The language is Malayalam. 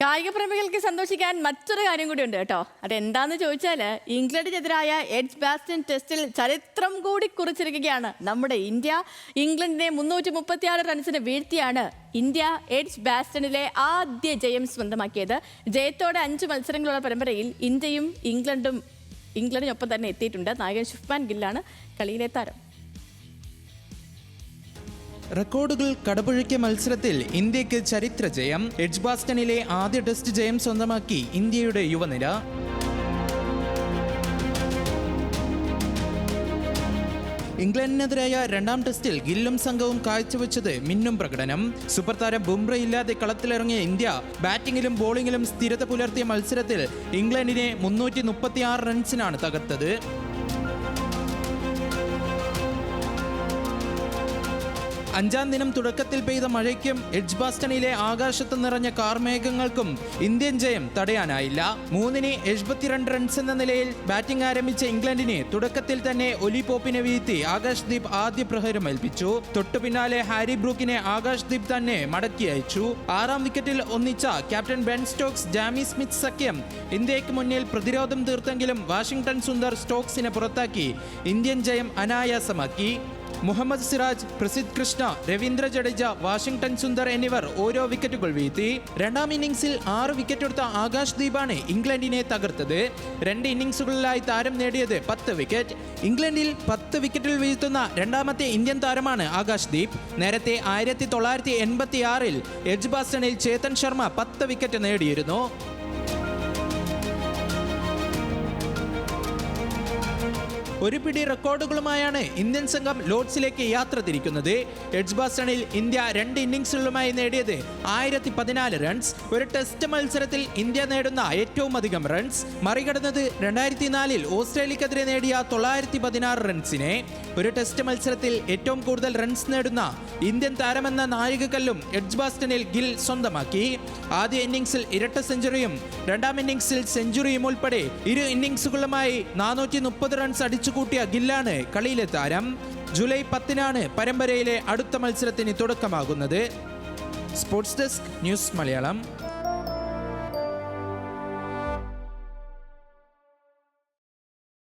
കായിക പ്രേമികൾക്ക് സന്തോഷിക്കാൻ മറ്റൊരു കാര്യം കൂടി ഉണ്ട് കേട്ടോ. അതെന്താന്ന് ചോദിച്ചാൽ ഇംഗ്ലണ്ടിനെതിരായ എഡ്ജ് ബാസ്റ്റൺ ടെസ്റ്റിൽ ചരിത്രം കൂടി കുറിച്ചിരിക്കുകയാണ് നമ്മുടെ ഇന്ത്യ. ഇംഗ്ലണ്ടിനെ 336 റൺസിന് വീഴ്ത്തിയാണ് ഇന്ത്യ എഡ്ജ് ബാസ്റ്റണിലെ ആദ്യ ജയം സ്വന്തമാക്കിയത്. ജയത്തോടെ 5 മത്സരങ്ങളുള്ള പരമ്പരയിൽ ഇന്ത്യയും ഇംഗ്ലണ്ടിനൊപ്പം തന്നെ എത്തിയിട്ടുണ്ട്. നായകൻ ശുഭ്മാൻ ഗില്ലാണ് കളിയിലെ താരം. റെക്കോർഡുകൾ കടപുഴക്കിയ മത്സരത്തിൽ ഇന്ത്യക്ക് ചരിത്ര ജയം. എഡ്ജ് ബാസ്റ്റണിലെ ആദ്യ ടെസ്റ്റ് ജയം സ്വന്തമാക്കി ഇന്ത്യയുടെ യുവനിര. ഇംഗ്ലണ്ടിനെതിരായ രണ്ടാം ടെസ്റ്റിൽ ഗില്ലും സംഘവും കാഴ്ചവെച്ചത് മിന്നും പ്രകടനം. സൂപ്പർ താരം ബുംറ ഇല്ലാതെ കളത്തിലിറങ്ങിയ ഇന്ത്യ ബാറ്റിംഗിലും ബോളിംഗിലും സ്ഥിരത പുലർത്തിയ മത്സരത്തിൽ ഇംഗ്ലണ്ടിനെ 336 റൺസിനാണ് തകർത്തത്. അഞ്ചാം ദിനം തുടക്കത്തിൽ പെയ്ത മഴയ്ക്കും എഡ്ജ് ബാസ്റ്റണിലെ ആകാശത്ത് നിറഞ്ഞ കാർമേഘങ്ങൾക്കും ഇന്ത്യൻ ജയം തടയാനായില്ല. 3-ന് 72 റൺസ് എന്ന നിലയിൽ ബാറ്റിംഗ് ആരംഭിച്ച ഇംഗ്ലണ്ടിനെ തുടക്കത്തിൽ തന്നെ ഒലി പോപ്പിനെ വീഴ്ത്തി ആകാശ് ദീപ് ആദ്യ പ്രഹരം ഏൽപ്പിച്ചു. തൊട്ടു പിന്നാലെ ഹാരി ബ്രൂക്കിനെ ആകാശ് ദീപ് തന്നെ മടക്കി അയച്ചു. 6-ാം വിക്കറ്റിൽ ഒന്നിച്ച captain Ben Stokes Jamie Smith സഖ്യം ഇന്ത്യക്ക് മുന്നിൽ പ്രതിരോധം തീർത്തെങ്കിലും വാഷിംഗ്ടൺ സുന്ദർ സ്റ്റോക്സിനെ പുറത്താക്കി ഇന്ത്യൻ ജയം അനായാസമാക്കി. മുഹമ്മദ് സിറാജ്, പ്രസിദ്ധ് കൃഷ്ണ, രവീന്ദ്ര ജഡേജ, വാഷിംഗ്ടൺ സുന്ദർ എന്നിവർ ഓരോ വിക്കറ്റുകൾ വീഴ്ത്തി. രണ്ടാം ഇന്നിംഗ്സിൽ 6 വിക്കറ്റെടുത്ത ആകാശ് ദീപാണ് ഇംഗ്ലണ്ടിനെ തകർത്തത്. 2 ഇന്നിംഗ്സുകളിലായി താരം നേടിയത് 10 വിക്കറ്റ്. ഇംഗ്ലണ്ടിൽ 10 വിക്കറ്റിൽ വീഴ്ത്തുന്ന രണ്ടാമത്തെ ഇന്ത്യൻ താരമാണ് ആകാശ് ദീപ്. നേരത്തെ 1986-ൽ എഡ്ജ് ബാസ്റ്റണിൽ ചേതൻ ശർമ്മ 10 വിക്കറ്റ് നേടിയിരുന്നു. ഒരു പിടി റെക്കോർഡുകളുമായാണ് ഇന്ത്യൻ സംഘം ലോർഡ്സിലേക്ക് യാത്ര തിരിക്കുന്നത്. എഡ്ജ് ബാസ്റ്റണിൽ ഇന്ത്യ 2 ഇന്നിംഗ്സുകളുമായി നേടിയത് 1014 റൺസ്. ഒരു ടെസ്റ്റ് മത്സരത്തിൽ ഇന്ത്യ നേടുന്ന ഏറ്റവും അധികം റൺസ് മറികടന്നത് 2004-ൽ ഓസ്ട്രേലിയക്കെതിരെ നേടിയ 916 റൺസിനെ. ഒരു ടെസ്റ്റ് മത്സരത്തിൽ ഏറ്റവും കൂടുതൽ റൺസ് നേടുന്ന ഇന്ത്യൻ താരമെന്ന നാഴികക്കല്ലും എഡ്ജ് ബാസ്റ്റണിൽ ഗിൽ സ്വന്തമാക്കി. ആദ്യ ഇന്നിംഗ്സിൽ ഇരട്ട സെഞ്ചുറിയും രണ്ടാം ഇന്നിംഗ്സിൽ സെഞ്ചുറിയും ഉൾപ്പെടെ 2 ഇന്നിംഗ്സുകളുമായി 430 റൺസ് അടിച്ചു കൂട്ടിയ ഗില്ലാണ് കളിയിലെ താരം. ജൂലൈ 10-നാണ് പരമ്പരയിലെ അടുത്ത മത്സരത്തിന് തുടക്കമാകുന്നത്. Sports desk, news Malayalam.